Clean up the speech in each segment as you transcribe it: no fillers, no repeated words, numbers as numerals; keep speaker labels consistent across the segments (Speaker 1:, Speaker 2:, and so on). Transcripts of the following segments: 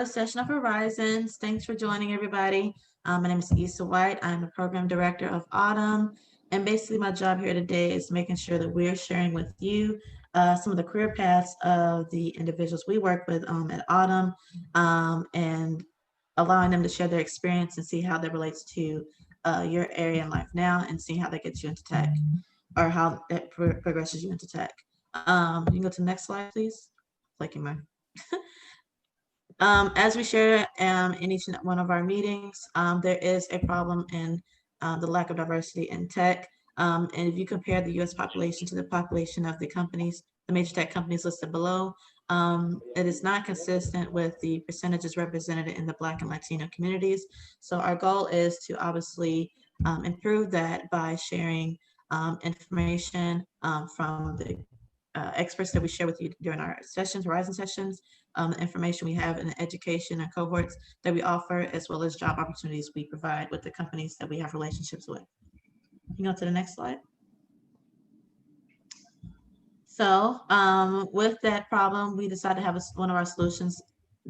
Speaker 1: Session of Horizons. Thanks for joining, everybody. My name is Issa White. I'm the program director of Autumn. And basically, my job here today is making sure that we're sharing with you some of the career paths of the individuals we work with at Autumn, and allowing them to share their experience and see how that relates to your area in life now, and see how that gets you into tech, or how it progresses you into tech. You can go to the next slide, please. Clicking my. As we share in each one of our meetings, there is a problem in the lack of diversity in tech. And if you compare the US population to the population of the major tech companies listed below, it is not consistent with the percentages represented in the Black and Latino communities. So our goal is to obviously improve that by sharing information from the experts that we share with you during our sessions, Horizon sessions, information we have in the education and cohorts that we offer, as well as job opportunities we provide with the companies that we have relationships with. You can go to the next slide. So with that problem, we decided to have one of our solutions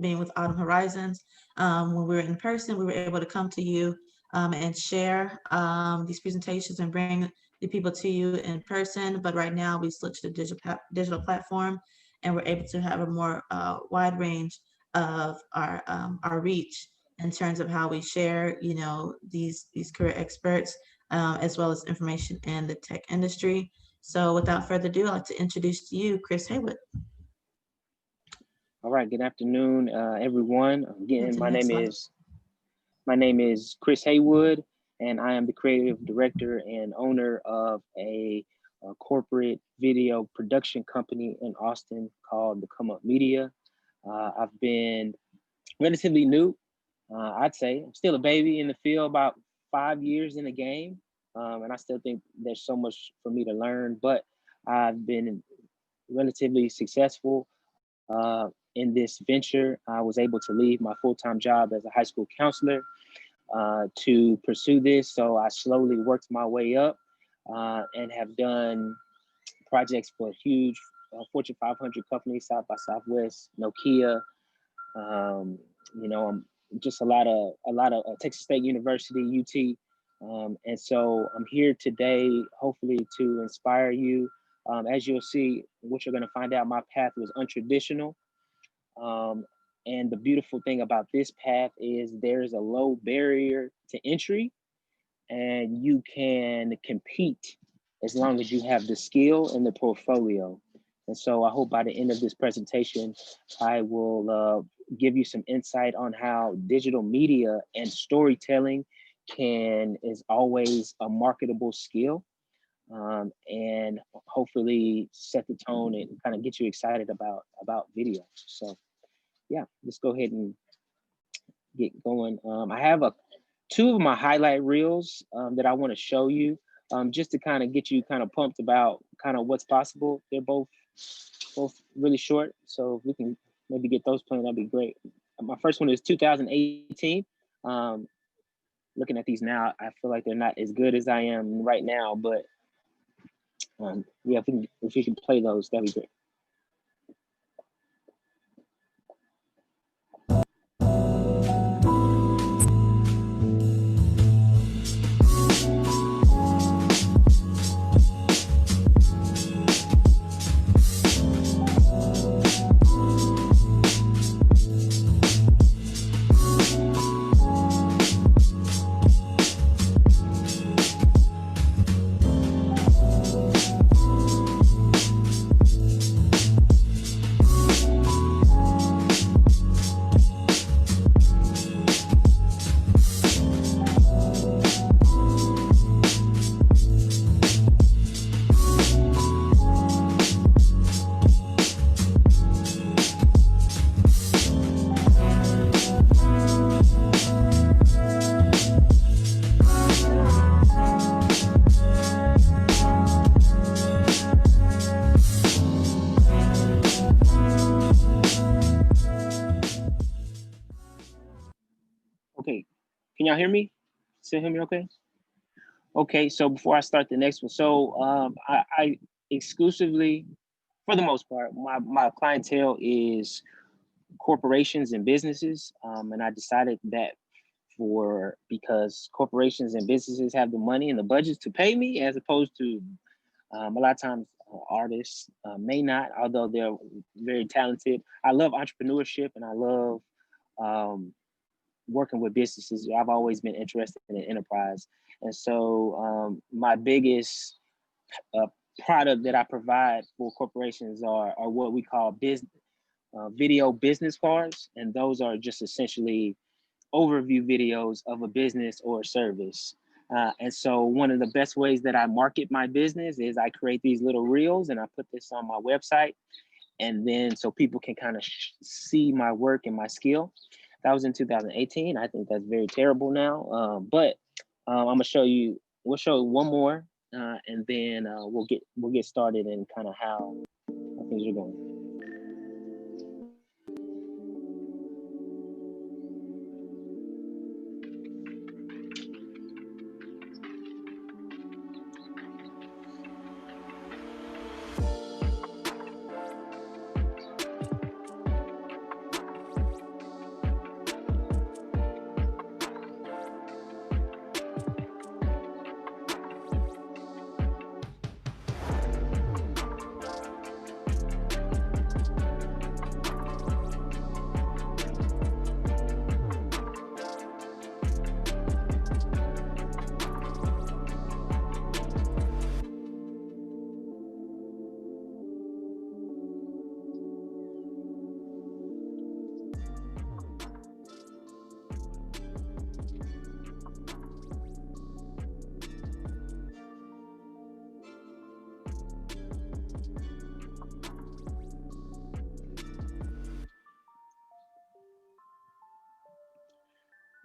Speaker 1: being with Autumn Horizons. When we were in person, we were able to come to you and share these presentations and bring the people to you in person. But right now we switched to digital platform, and we're able to have a more wide range of our reach in terms of how we share, these career experts, as well as information in the tech industry. So without further ado, I'd like to introduce to you Chris Haywood.
Speaker 2: All right, good afternoon, everyone. Again, my name is Chris Haywood, and I am the creative director and owner of a corporate video production company in Austin called The Come Up Media. I've been relatively new. I'd say I'm still a baby in the field, about 5 years in the game. And I still think there's so much for me to learn, but I've been relatively successful in this venture. I was able to leave my full-time job as a high school counselor to pursue this. So I slowly worked my way up and have done projects for huge Fortune 500 companies, South by Southwest, Nokia, just a lot of Texas State University, UT. And so I'm here today, hopefully to inspire you. As you'll see, what you're gonna find out, my path was untraditional. And the beautiful thing about this path is there's a low barrier to entry, and you can compete as long as you have the skill and the portfolio. And so I hope by the end of this presentation, I will give you some insight on how digital media and storytelling is always a marketable skill, and hopefully set the tone and kind of get you excited about video. So yeah, let's go ahead and get going. I have two of my highlight reels that I want to show you, just to kind of get you kind of pumped about kind of what's possible. They're both really short, so if we can maybe get those playing, that'd be great. My first one is 2018. Looking at these now, I feel like they're not as good as I am right now, but yeah, if we can play those, that'd be great. Okay, can y'all hear me? Still hear me okay? Okay, so before I start the next one, so I exclusively, for the most part, my clientele is corporations and businesses. And I decided that because corporations and businesses have the money and the budgets to pay me, as opposed to a lot of times artists may not, although they're very talented. I love entrepreneurship and I love working with businesses. I've always been interested in enterprise. And so my biggest product that I provide for corporations are what we call video business cards. And those are just essentially overview videos of a business or a service. And so one of the best ways that I market my business is I create these little reels and I put this on my website. And then so people can kind of see my work and my skill. That was in 2018. I think that's very terrible now. But we'll show you one more and then we'll get started in kind of how things are going.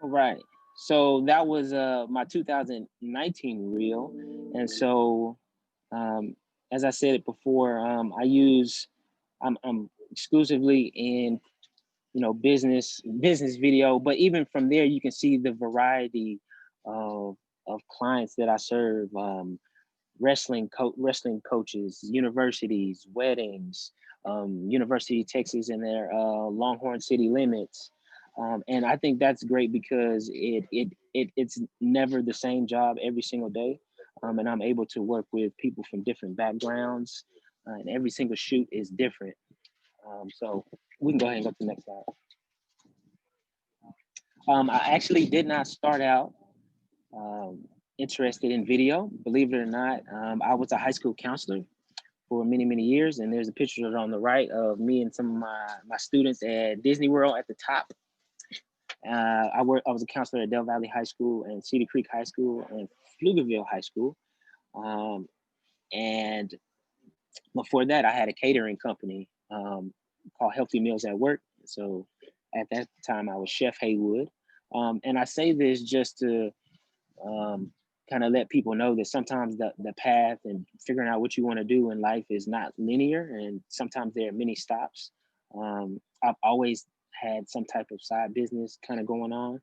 Speaker 2: All right, so that was my 2019 reel. And so as I said it before, I'm exclusively in business video, but even from there you can see the variety of clients that I serve. Wrestling coaches, universities, weddings, University of Texas and their Longhorn City Limits. And I think that's great because it's never the same job every single day. And I'm able to work with people from different backgrounds and every single shoot is different. So we can go ahead and go to the next slide. I actually did not start out interested in video, believe it or not. I was a high school counselor for many, many years. And there's a picture on the right of me and some of my students at Disney World at the top. I was a counselor at Del Valley High School and Cedar Creek High School and Pflugerville High School. And before that, I had a catering company called Healthy Meals at Work. So at that time, I was Chef Haywood. And I say this just to kind of let people know that sometimes the path and figuring out what you want to do in life is not linear, and sometimes there are many stops. I've always had some type of side business kind of going on,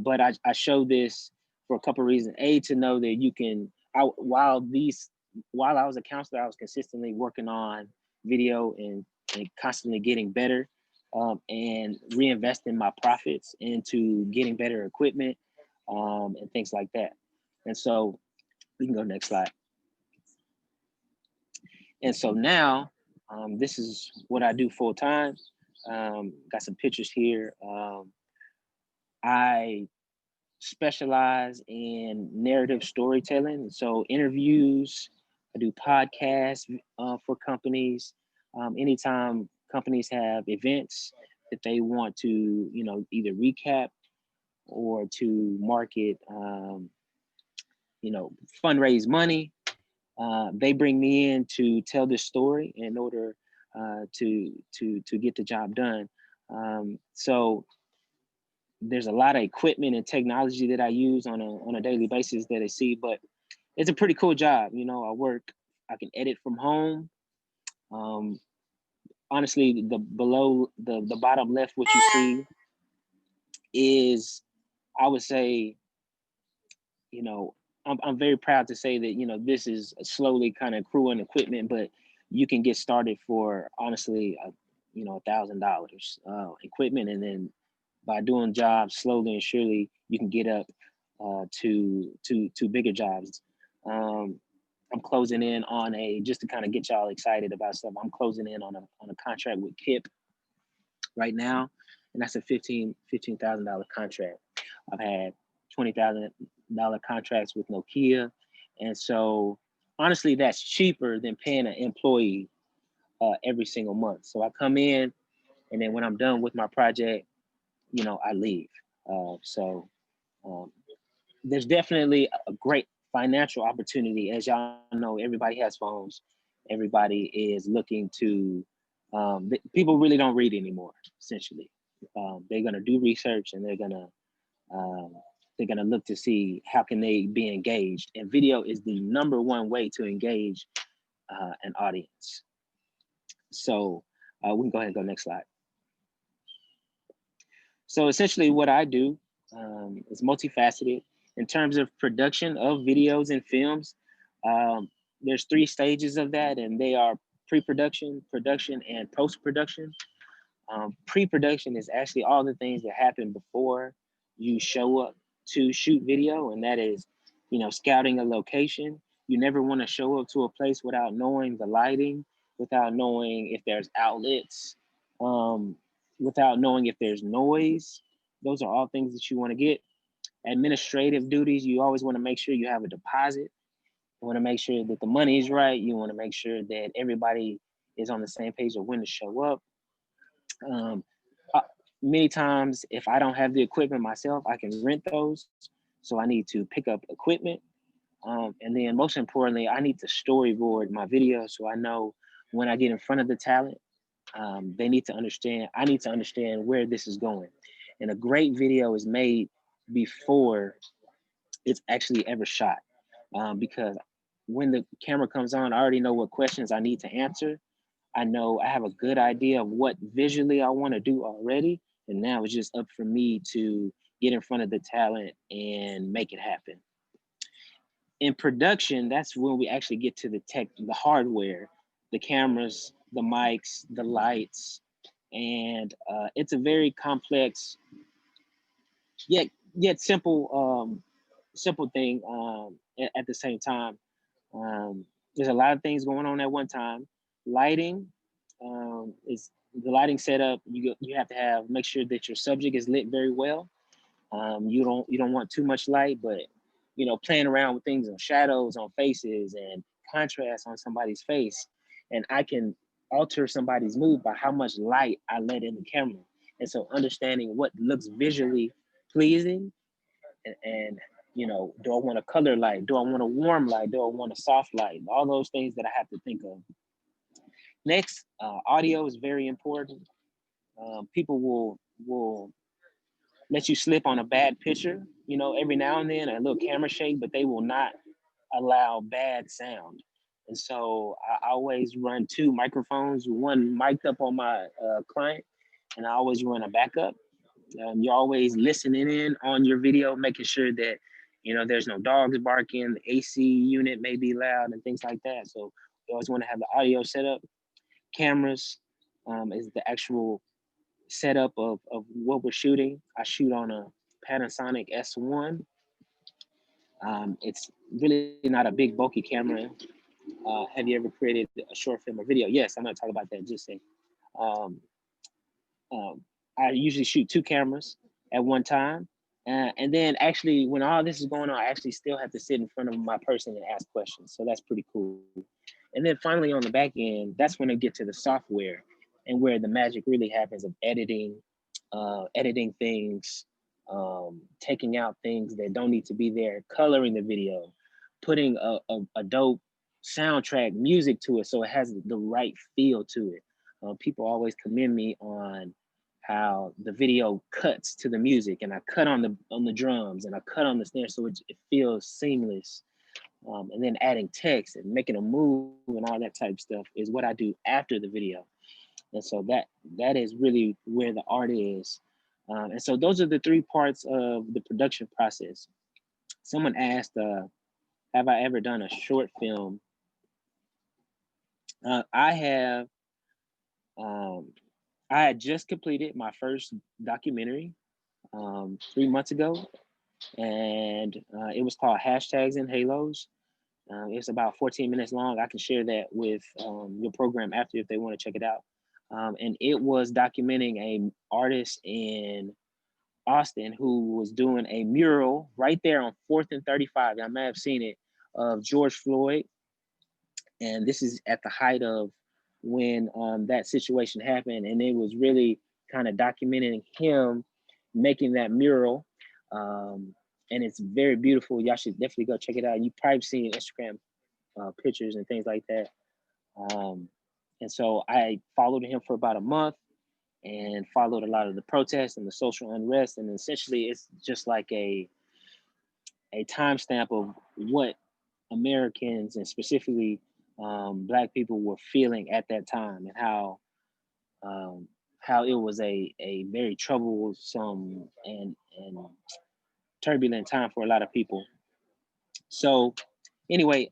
Speaker 2: but I show this for a couple of reasons. A, to know that you can, while I was a counselor, I was consistently working on video and constantly getting better and reinvesting my profits into getting better equipment and things like that. And so we can go next slide. And so now this is what I do full time. Got some pictures here. I specialize in narrative storytelling. So interviews, I do podcasts for companies. Anytime companies have events that they want to, either recap or to market, fundraise money, they bring me in to tell this story in order to get the job done. So there's a lot of equipment and technology that I use on a daily basis that I see, but it's a pretty cool job. I can edit from home. Honestly, below the bottom left, what you see is, I would say, I'm very proud to say that, this is slowly kind of crewing equipment, but you can get started for honestly you know, $1,000 equipment, and then by doing jobs slowly and surely, you can get up to bigger jobs. I'm closing in on just to kind of get y'all excited about stuff. I'm closing in on a contract with KIP right now, and that's a $15,000 contract. I've had $20,000 contracts with Nokia, and so honestly, that's cheaper than paying an employee every single month. So I come in, and then when I'm done with my project, you know, I leave. So there's definitely a great financial opportunity. As y'all know, everybody has phones. Everybody is looking to, people really don't read anymore, essentially. They're gonna do research, and they're gonna look to see how can they be engaged. And video is the #1 way to engage an audience. So we can go ahead and go next slide. So essentially what I do is multifaceted. In terms of production of videos and films, there's 3 stages of that, and they are pre-production, production, and post-production. Pre-production is actually all the things that happen before you show up to shoot video, and that is, you know, scouting a location. You never want to show up to a place without knowing the lighting, without knowing if there's outlets, without knowing if there's noise. Those are all things that you want to get. Administrative duties, you always want to make sure you have a deposit. You want to make sure that the money is right. You want to make sure that everybody is on the same page of when to show up. Many times, if I don't have the equipment myself, I can rent those. So I need to pick up equipment. And then most importantly, I need to storyboard my video so I know when I get in front of the talent, they need to understand, I need to understand where this is going. And a great video is made before it's actually ever shot. Because when the camera comes on, I already know what questions I need to answer. I know I have a good idea of what visually I want to do already. And now it's just up for me to get in front of the talent and make it happen. In production, that's when we actually get to the tech, the hardware, the cameras, the mics, the lights. And it's a very complex, yet simple thing at the same time. There's a lot of things going on at one time. Lighting is the lighting setup. You have to make sure that your subject is lit very well. You don't want too much light, but you know, playing around with things on shadows on faces and contrast on somebody's face, and I can alter somebody's mood by how much light I let in the camera. And so understanding what looks visually pleasing, and you know, do I want a color light? Do I want a warm light? Do I want a soft light? All those things that I have to think of. Next, audio is very important. People will let you slip on a bad picture, you know, every now and then, a little camera shake, but they will not allow bad sound. And so I always run 2 microphones, one mic'd up on my client, and I always run a backup. You're always listening in on your video, making sure that, you know, there's no dogs barking, the AC unit may be loud and things like that. So you always want to have the audio set up. Cameras is the actual setup of what we're shooting. I shoot on a Panasonic S1. It's really not a big bulky camera. Have you ever created a short film or video? Yes, I'm gonna talk about that just saying. I usually shoot 2 cameras at one time. And then actually when all this is going on, I actually still have to sit in front of my person and ask questions. So that's pretty cool. And then finally on the back end, that's when I get to the software and where the magic really happens of editing things, taking out things that don't need to be there, coloring the video, putting a dope soundtrack music to it so it has the right feel to it. People always commend me on how the video cuts to the music, and I cut on the drums and I cut on the snare so it feels seamless. And then adding text and making a move and all that type of stuff is what I do after the video. And so that is really where the art is. And so those are the 3 parts of the production process. Someone asked, have I ever done a short film? I have I had just completed my first documentary 3 months ago, and it was called Hashtags and Halos. It's about 14 minutes long. I can share that with your program after if they want to check it out. And it was documenting a artist in Austin who was doing a mural right there on 4th and 35. I may have seen it, of George Floyd. And this is at the height of when that situation happened. And it was really kind of documenting him making that mural. And it's very beautiful. Y'all should definitely go check it out. You've probably seen Instagram pictures and things like that. And so I followed him for about a month and followed a lot of the protests and the social unrest. And essentially it's just like a timestamp of what Americans and specifically Black people were feeling at that time, and how it was a very troublesome and turbulent time for a lot of people. So anyway,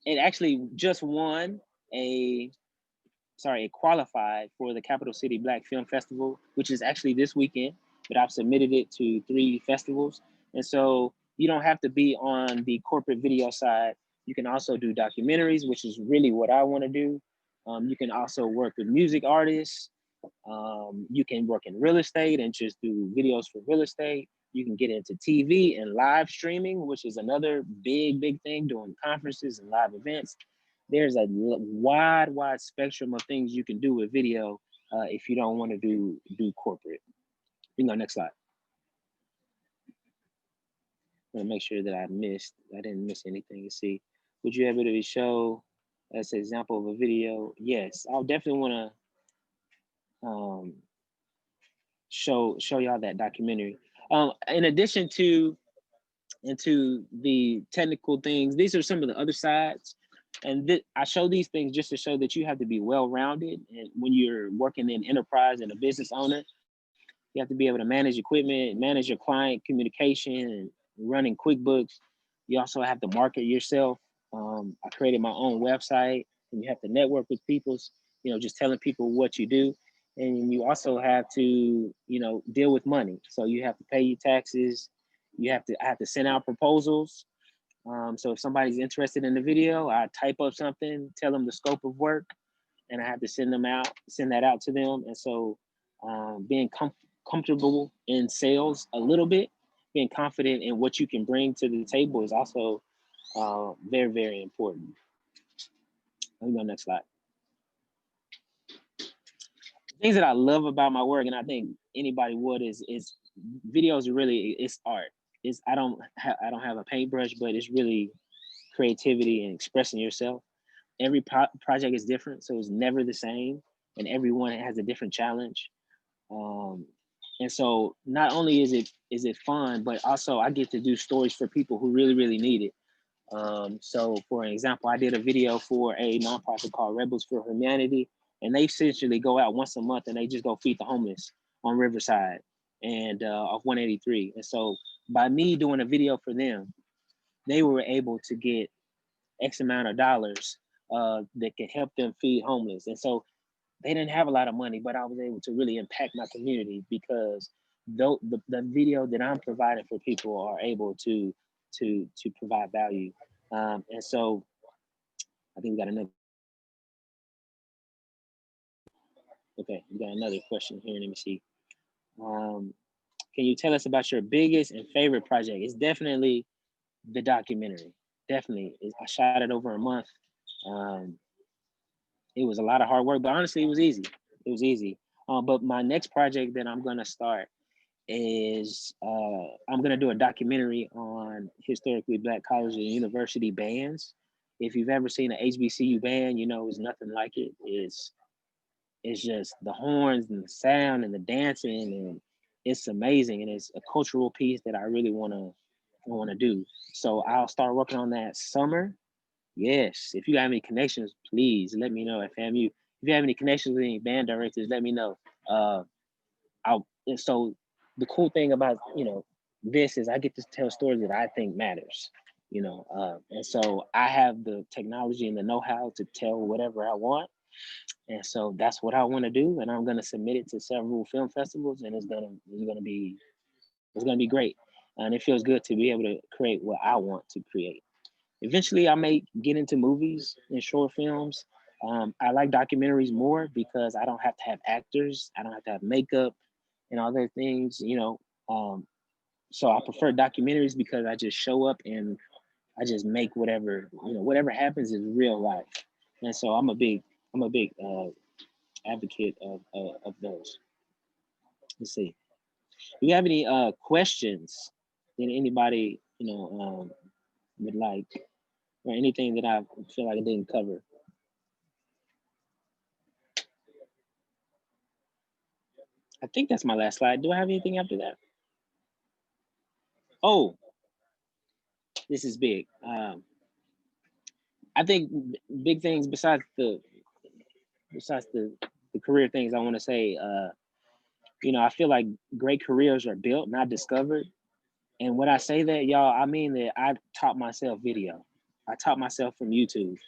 Speaker 2: it actually just won it qualified for the Capital City Black Film Festival, which is actually this weekend, but I've submitted it to 3 festivals. And so you don't have to be on the corporate video side. You can also do documentaries, which is really what I want to do. You can also work with music artists. You can work in real estate and just do videos for real estate. You can get into TV and live streaming, which is another big thing, doing conferences and live events. There's a wide spectrum of things you can do with video if you don't want to do corporate. You can go next slide. I'm gonna make sure that I didn't miss anything. You see, would you able to show as an example of a video? Yes, I'll definitely want to show y'all that documentary. In addition to into the technical things, these are some of the other sides. And I show these things just to show that you have to be well-rounded. And when you're working in enterprise and a business owner, you have to be able to manage equipment, manage your client communication, and running QuickBooks. You also have to market yourself. I created my own website, and you have to network with people, just telling people what you do. And you also have to, deal with money. So you have to pay your taxes. I have to send out proposals. So if somebody's interested in the video, I type up something, tell them the scope of work, and I have to send that out to them. And so being comfortable in sales a little bit, being confident in what you can bring to the table is also very, very important. Let me go next slide. Things that I love about my work, and I think anybody would, is videos are really, it's art. I don't have a paintbrush, but it's really creativity and expressing yourself. Every project is different, so it's never the same, and everyone has a different challenge. And so not only is it fun, but also I get to do stories for people who really, really need it. So for an example, I did a video for a nonprofit called Rebels for Humanity, and they essentially go out once a month and they just go feed the homeless on Riverside and off 183. And so by me doing a video for them, they were able to get X amount of dollars that could help them feed homeless. And so they didn't have a lot of money, but I was able to really impact my community because the video that I'm providing for people are able to provide value. And so I think we got another. Okay, we got another question here. Let me see. Can you tell us about your biggest and favorite project? It's definitely the documentary. Definitely. I shot it over a month. It was a lot of hard work, but honestly, it was easy. It was easy. But my next project that I'm gonna start is I'm gonna do a documentary on historically Black college and university bands. If you've ever seen an HBCU band, it's nothing like it. It's just the horns and the sound and the dancing, and it's amazing. And it's a cultural piece that I really wanna do. So I'll start working on that summer. Yes, if you got any connections, please let me know. If you have any connections with any band directors, let me know. So the cool thing about this is I get to tell stories that I think matters. And so I have the technology and the know-how to tell whatever I want. And so that's what I want to do, and I'm going to submit it to several film festivals, and it's gonna be great, and it feels good to be able to create what I want to create. Eventually, I may get into movies and short films. I like documentaries more because I don't have to have actors, I don't have to have makeup and all those things, you know. So I prefer documentaries because I just show up and I just make whatever, you know, whatever happens is real life. And so I'm a big advocate of those. Let's see. Do you have any questions that anybody, would like, or anything that I feel like I didn't cover? I think that's my last slide. Do I have anything after that? Oh, this is big. I think big things besides the career things I want to say. I feel like great careers are built, not discovered. And when I say that, y'all, I mean that I taught myself video. I taught myself from YouTube.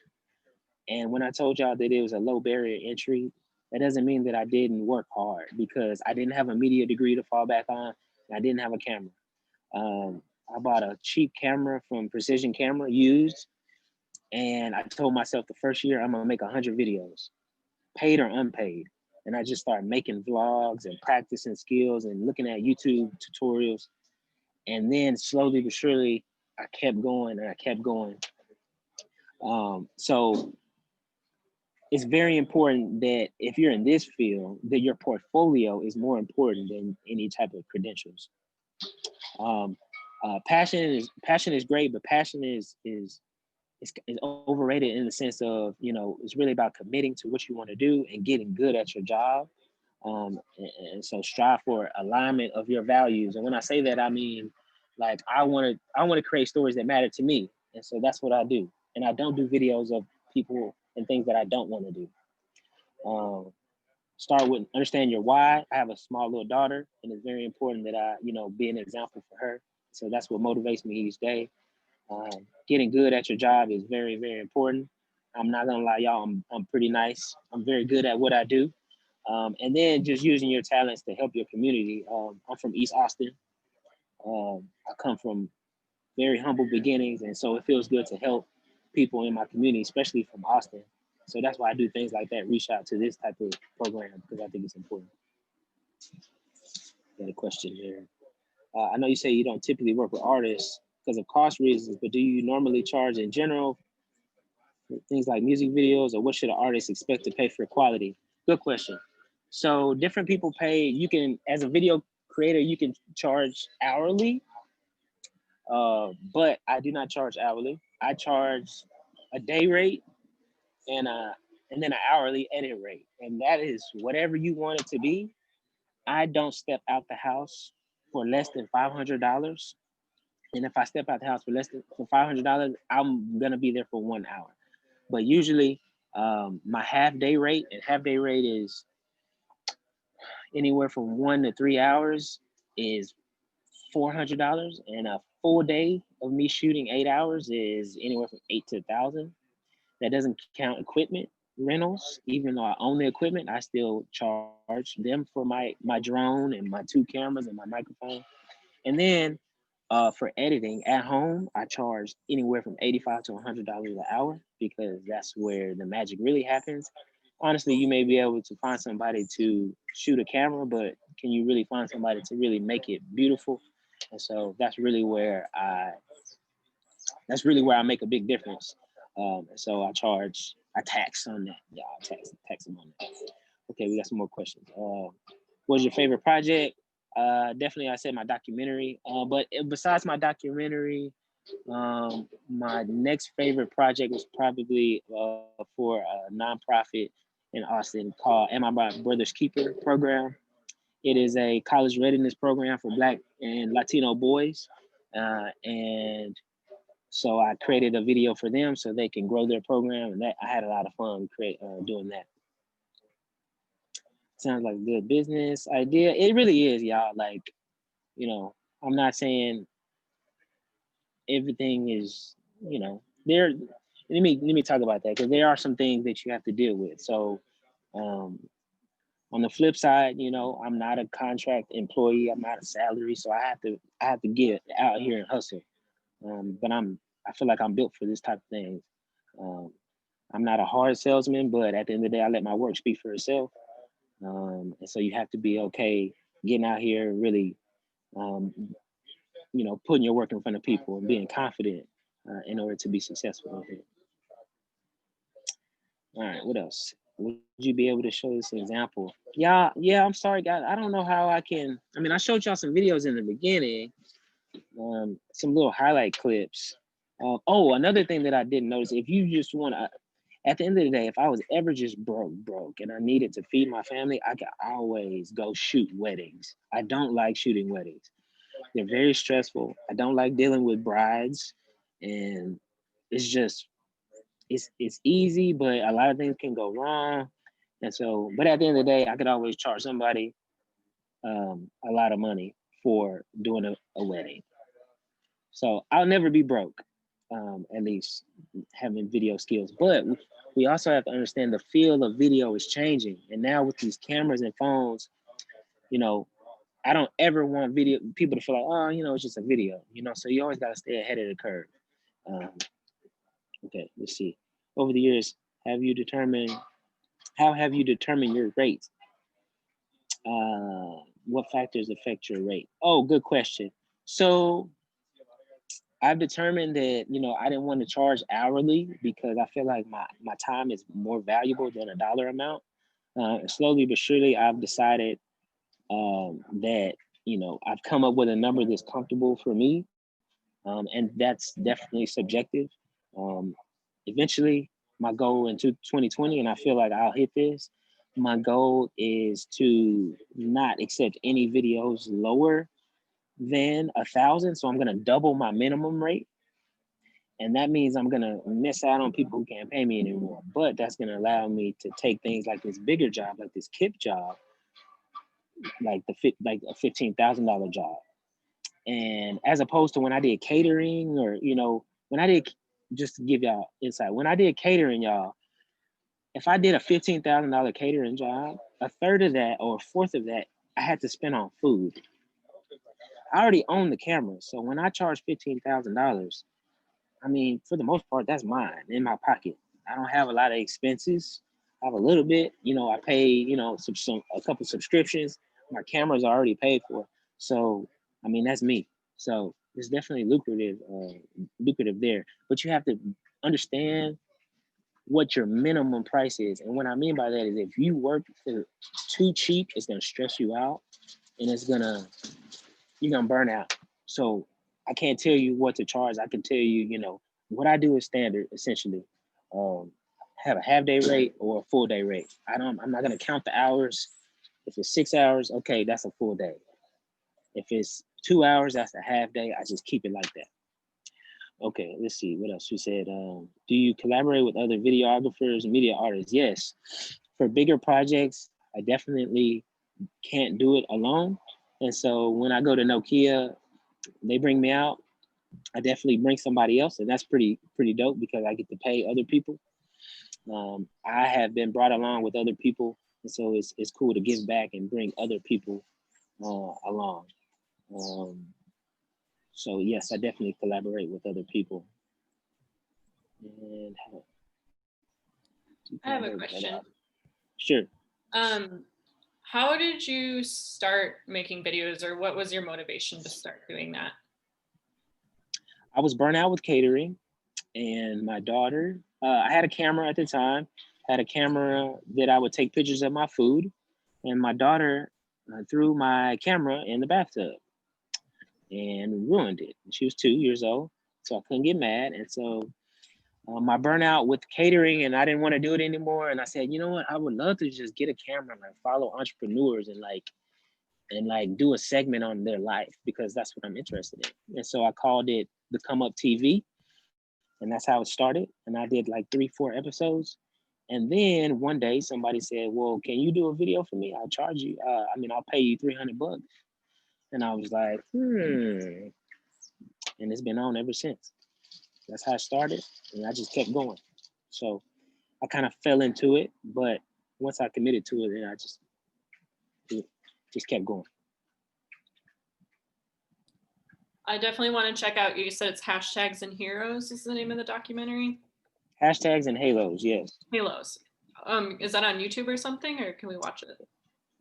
Speaker 2: And when I told y'all that it was a low barrier entry, that doesn't mean that I didn't work hard, because I didn't have a media degree to fall back on, and I didn't have a camera. Um, I bought a cheap camera from Precision Camera, used, and I told myself the first year I'm gonna make 100 videos, paid or unpaid. And I just started making vlogs and practicing skills and looking at YouTube tutorials. And then slowly but surely, I kept going and I kept going. So it's very important that if you're in this field, that your portfolio is more important than any type of credentials. Um, passion is great, but passion is overrated in the sense of, it's really about committing to what you want to do and getting good at your job. And so strive for alignment of your values. And when I say that, I mean, like, I want to create stories that matter to me. And so that's what I do. And I don't do videos of people and things that I don't want to do. Um, Start with understand your why. I have a small little daughter, and it's very important that I, be an example for her. So that's what motivates me each day. Getting good at your job is very, very important. I'm not gonna lie, y'all. I'm pretty nice. I'm very good at what I do. And then just using your talents to help your community. I'm from East Austin. I come from very humble beginnings, and so it feels good to help people in my community, especially from Austin. So that's why I do things like that. Reach out to this type of program because I think it's important. Got a question here. I know you say you don't typically work with artists because of cost reasons, but do you normally charge in general for things like music videos, or what should an artist expect to pay for quality? Good question. So different people pay. You can, as a video creator, you can charge hourly, but I do not charge hourly. I charge a day rate and then an hourly edit rate, and that is whatever you want it to be. I don't step out the house for less than $500. And if I step out the house for less than $500, I'm gonna be there for 1 hour. But usually, my half day rate, and half day rate is anywhere from 1 to 3 hours, is $400, and a full day of me shooting 8 hours is anywhere from 8 to 1,000. That doesn't count equipment rentals. Even though I own the equipment, I still charge them for my drone and my 2 cameras and my microphone. And then for editing at home, I charge anywhere from $85 to $100 an hour, because that's where the magic really happens. Honestly, you may be able to find somebody to shoot a camera, but can you really find somebody to really make it beautiful? And so that's really where I make a big difference. So I tax on that. Yeah, I tax them on that. Okay, we got some more questions. What's your favorite project? Definitely, I said my documentary. But besides my documentary, my next favorite project was probably for a nonprofit in Austin called Am I My Brother's Keeper program. It is a college readiness program for Black and Latino boys. And so I created a video for them so they can grow their program, and that I had a lot of fun doing that. Sounds like a good business idea. It really is, y'all. Like, I'm not saying everything is, there. Let me talk about that, because there are some things that you have to deal with. So On the flip side, you know, I'm not a contract employee. I'm not a salary, so I have to get out here and hustle. But I feel like I'm built for this type of thing. Um, I'm not a hard salesman, but at the end of the day, I let my work speak for itself. And so you have to be okay getting out here, really, um, you know, putting your work in front of people and being confident in order to be successful in here. All right, what else? Would you be able to show this example? Yeah, I'm sorry, guys. I don't know how I can. I mean, I showed y'all some videos in the beginning, some little highlight clips. Oh, another thing that I didn't notice, if you just want to, at the end of the day, if I was ever just broke, and I needed to feed my family, I could always go shoot weddings. I don't like shooting weddings. They're very stressful. I don't like dealing with brides, and it's just it's easy, but a lot of things can go wrong. And so, but at the end of the day, I could always charge somebody a lot of money for doing a wedding. So I'll never be broke, at least having video skills. But we also have to understand the field of video is changing. And now with these cameras and phones, you know, I don't ever want video people to feel like, oh, you know, it's just a video, you know. So you always got to stay ahead of the curve. Um, okay, let's see. Over the years, have you determined how have you determined your rate? What factors affect your rate? Oh, good question. So I've determined that, you know, I didn't want to charge hourly because I feel like my time is more valuable than a dollar amount. Slowly but surely, I've decided that, you know, I've come up with a number that's comfortable for me. And that's definitely subjective. Um, Eventually, my goal in 2020, and I feel like I'll hit this, my goal is to not accept any videos lower than 1,000. So I'm gonna double my minimum rate. And that means I'm gonna miss out on people who can't pay me anymore. But that's gonna allow me to take things like this bigger job, like this KIP job, like like a $15,000 job. And as opposed to when I did catering, or, you know, when I did, just to give y'all insight, when I did catering, y'all, if I did a $15,000 catering job, a third of that or a fourth of that, I had to spend on food. I already own the camera. So when I charge $15,000, I mean, for the most part, that's mine in my pocket. I don't have a lot of expenses. I have a little bit, you know, I pay, you know, a couple subscriptions. My cameras are already paid for. So, I mean, that's me. So it's definitely lucrative there. But you have to understand what your minimum price is. And what I mean by that is if you work for too cheap, it's gonna stress you out and you're gonna burn out. So I can't tell you what to charge. I can tell you, you know, what I do is standard essentially. Have a half day rate or a full day rate. I'm not gonna count the hours. If it's 6 hours, okay, that's a full day. If it's 2 hours, that's a half day. I just keep it like that. Okay, let's see what else. She said, do you collaborate with other videographers and media artists? Yes. For bigger projects, I definitely can't do it alone. And so when I go to Nokia, they bring me out. I definitely bring somebody else, and that's pretty dope because I get to pay other people. I have been brought along with other people, and so it's cool to give back and bring other people along. So yes, I definitely collaborate with other people. And
Speaker 3: I have a question.
Speaker 2: Sure.
Speaker 3: How did you start making videos, or what was your motivation to start doing that?
Speaker 2: I was burnt out with catering, and my daughter, I had a camera at the time, had a camera that I would take pictures of my food, and my daughter threw my camera in the bathtub and ruined it. She was 2 years old, so I couldn't get mad. And so my burnout with catering, and I didn't want to do it anymore. And I said, you know what? I would love to just get a camera and like follow entrepreneurs and like do a segment on their life because that's what I'm interested in. And so I called it the Come Up TV, and that's how it started. And I did like 3-4 episodes. And then one day somebody said, well, can you do a video for me? I'll charge you. I'll pay you $300. And I was like, And it's been on ever since. That's how it started. And I just kept going. So I kind of fell into it, but once I committed to it, then I just kept going.
Speaker 3: I definitely want to check out, you said it's Hashtags and Heroes is the name of the documentary?
Speaker 2: Hashtags and Halos, yes.
Speaker 3: Halos. Is that on YouTube or something, or can we watch it?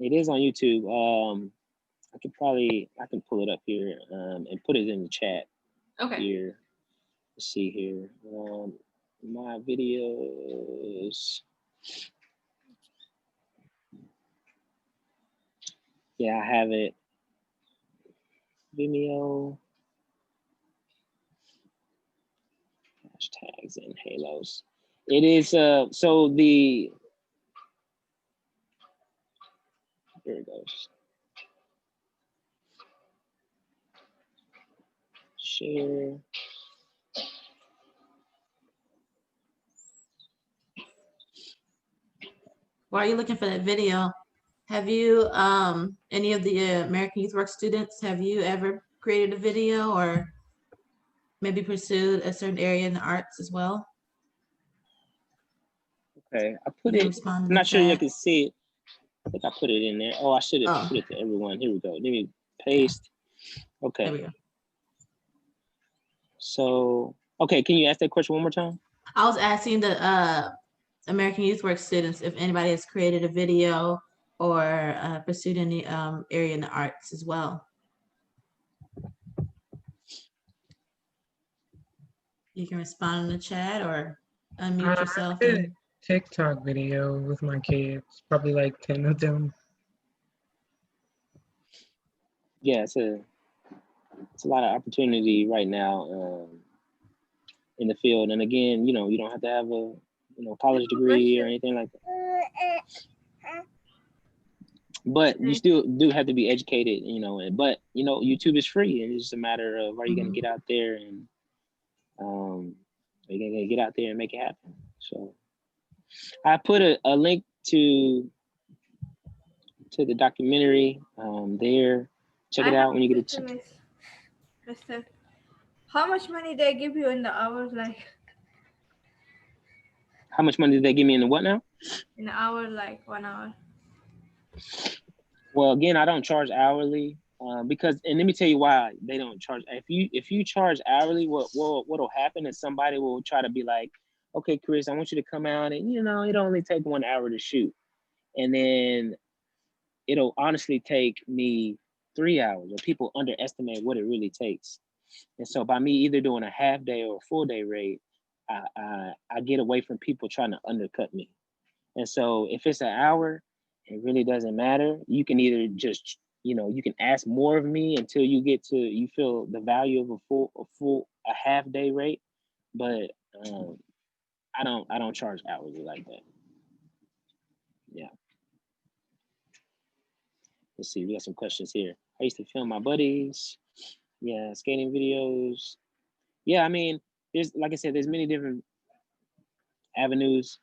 Speaker 2: It is on YouTube. I can pull it up here and put it in the chat.
Speaker 3: Okay.
Speaker 2: Here. Let's see here. My videos. Yeah, I have it. Vimeo. Hashtags and Halos. It is so the here it goes. Share.
Speaker 1: While you're looking for that video, have you, any of the American Youthworks students, have you ever created a video or maybe pursued a certain area in the arts as well?
Speaker 2: Okay, I put
Speaker 1: You
Speaker 2: it.
Speaker 1: respond in
Speaker 2: I'm
Speaker 1: the
Speaker 2: not sure you
Speaker 1: chat.
Speaker 2: can see it. I think I put it in there. Oh, I should have put it to everyone. Here we go. Let me paste. Okay.
Speaker 1: There we go.
Speaker 2: So, okay, can you ask that question one more time?
Speaker 1: I was asking the American Youthworks students if anybody has created a video or pursued any area in the arts as well. You can respond in the chat or unmute yourself.
Speaker 4: I did a TikTok video with my kids, probably like 10 of them.
Speaker 2: Yeah, it's a lot of opportunity right now in the field. And again, you know, you don't have to have a college degree or anything like that. But you still do have to be educated, you know. But you know, YouTube is free, and it's just a matter of are you going to get out there and are you going to get out there and make it happen? So I put a link to the documentary there. Check it out when you get a chance.
Speaker 5: How much money they give you in the hours? Like,
Speaker 2: how much money did they give me in the what now?
Speaker 5: In the hour, like 1 hour.
Speaker 2: Well, again, I don't charge hourly because, and let me tell you why they don't charge. If you charge hourly, what'll happen is somebody will try to be like, okay, Chris, I want you to come out and it only take 1 hour to shoot, and then it'll honestly take me 3 hours, or people underestimate what it really takes. And so by me either doing a half day or a full day rate, I get away from people trying to undercut me. And so if it's an hour, it really doesn't matter. You can either just, you can ask more of me until you feel the value of a half day rate. But I don't charge hourly like that. Yeah. Let's see, we got some questions here. I used to film my buddies. Yeah, skating videos. Yeah, I mean, like I said, there's many different avenues.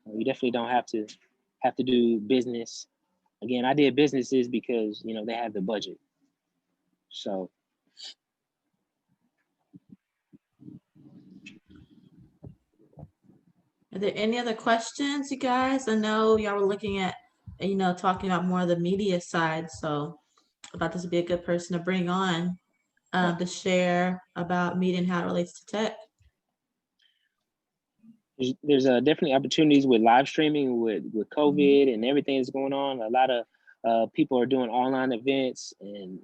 Speaker 2: You definitely don't have to do business. Again, I did businesses because they have the budget. So
Speaker 1: are there any other questions, you guys? I know y'all were looking at, talking about more of the media side. So I thought this would be a good person to bring on to share about media and how it relates to tech.
Speaker 2: There's definitely opportunities with live streaming with COVID and everything that's going on. A lot of people are doing online events and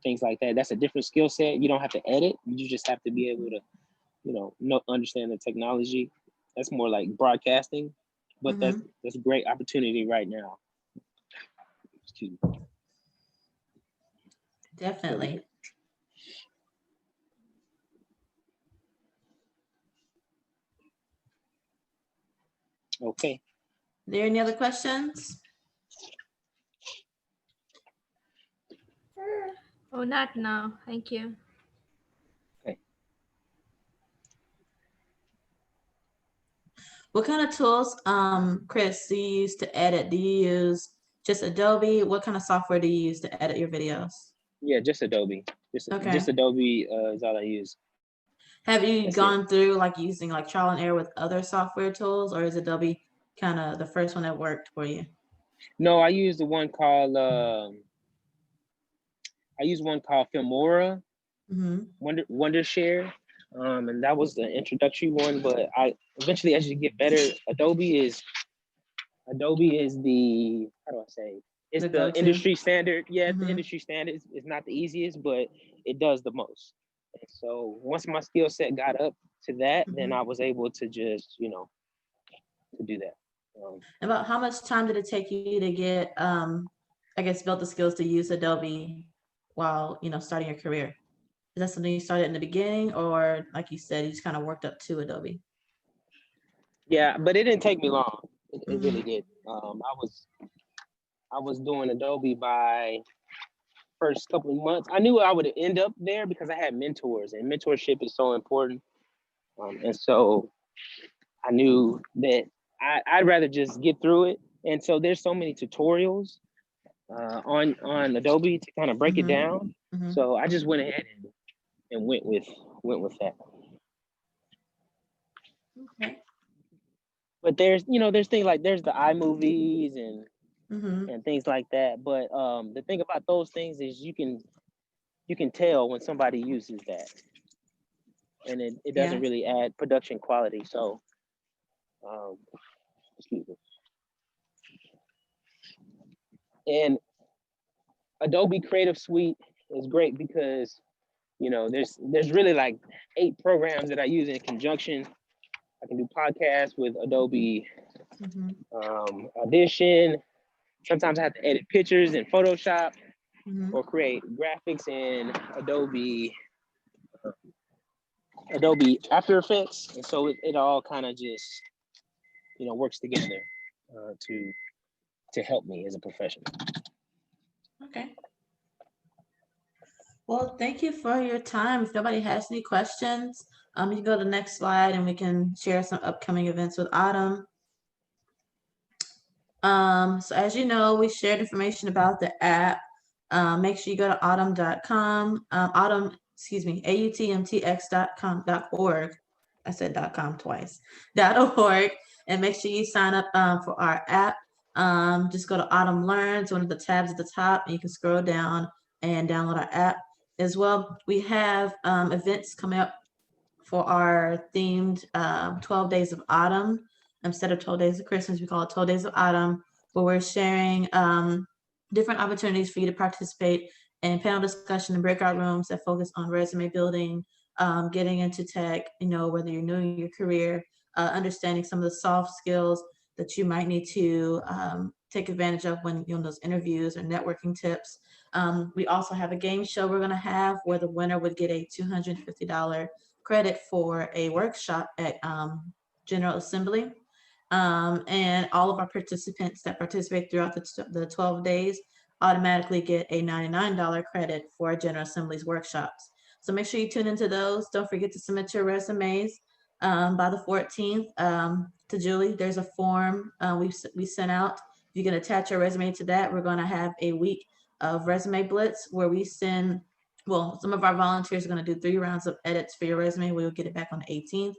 Speaker 2: things like that. That's a different skill set. You don't have to edit. You just have to be able to, understand the technology. That's more like broadcasting, but that's a great opportunity right now. Excuse me.
Speaker 1: Definitely.
Speaker 2: Okay.
Speaker 1: Are there any other questions?
Speaker 5: Oh, not now. Thank you.
Speaker 2: Okay.
Speaker 1: What kind of tools, Chris, do you use to edit? Do you use just Adobe? What kind of software do you use to edit your videos?
Speaker 2: Yeah, just Adobe. Just Adobe is all I use.
Speaker 1: Have you gone through like using like trial and error with other software tools, or is Adobe kind of the first one that worked for you?
Speaker 2: No, I used one called Filmora, Wondershare, and that was the introductory one. But I eventually, as you get better, Adobe is the, how do I say? It's the industry standard. Yeah, it's the industry standard. It's not the easiest, but it does the most. And so once my skill set got up to that, then I was able to just, to do that.
Speaker 1: About how much time did it take you to get, I guess, build the skills to use Adobe while, starting your career? Is that something you started in the beginning, or like you said, you just kind of worked up to Adobe?
Speaker 2: Yeah, but it didn't take me long. It really did. I was doing Adobe by first couple of months. I knew I would end up there because I had mentors, and mentorship is so important. And so I knew that I'd rather just get through it. And so there's so many tutorials on Adobe to kind of break it down. So I just went ahead and went with that.
Speaker 1: Okay.
Speaker 2: But there's things like there's the iMovies and things like that. But the thing about those things is you can tell when somebody uses that, and it doesn't really add production quality. So excuse me. And Adobe Creative Suite is great because there's really like 8 programs that I use in conjunction. I can do podcasts with Adobe Audition. Sometimes I have to edit pictures in Photoshop or create graphics in Adobe After Effects. And so it all kind of just, works together to help me as a professional.
Speaker 1: Okay. Well, thank you for your time. If nobody has any questions, you can go to the next slide and we can share some upcoming events with Autumn. So as you know, we shared information about the app. Make sure you go to autumn.com, AUTMTX.org. I said .com twice, .org, and make sure you sign up for our app. Just go to Autumn Learns, one of the tabs at the top, and you can scroll down and download our app as well. We have events coming up for our themed 12 Days of Autumn. Instead of 12 Days of Christmas, we call it 12 Days of Autumn, where we're sharing different opportunities for you to participate in panel discussion and breakout rooms that focus on resume building, getting into tech, whether you're new in your career, understanding some of the soft skills that you might need to take advantage of when you're in those interviews or networking tips. We also have a game show we're going to have where the winner would get a $250 credit for a workshop at General Assembly. And all of our participants that participate throughout the 12 days automatically get a $99 credit for General Assembly's workshops. So make sure you tune into those. Don't forget to submit your resumes by the 14th to Julie. There's a form we sent out. You can attach your resume to that. We're going to have a week of resume blitz where we send, some of our volunteers are going to do 3 rounds of edits for your resume. We'll get it back on the 18th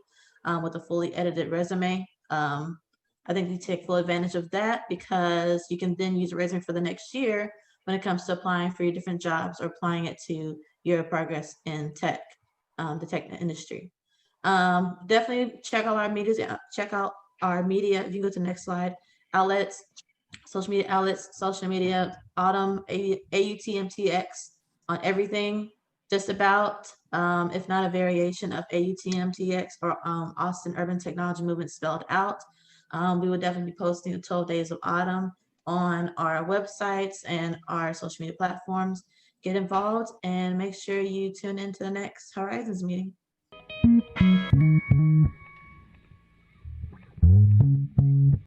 Speaker 1: with a fully edited resume. I think you take full advantage of that because you can then use a resume for the next year when it comes to applying for your different jobs or applying it to your progress in tech, the tech industry. Definitely check out our media. Check out our media. If you go to the next slide, outlets, social media, Autumn, AUTMTX on everything, just about, if not a variation of AUTMTX or Austin Urban Technology Movement spelled out. We will definitely be posting the 12 Days of Autumn on our websites and our social media platforms. Get involved and make sure you tune into the next Horizons meeting.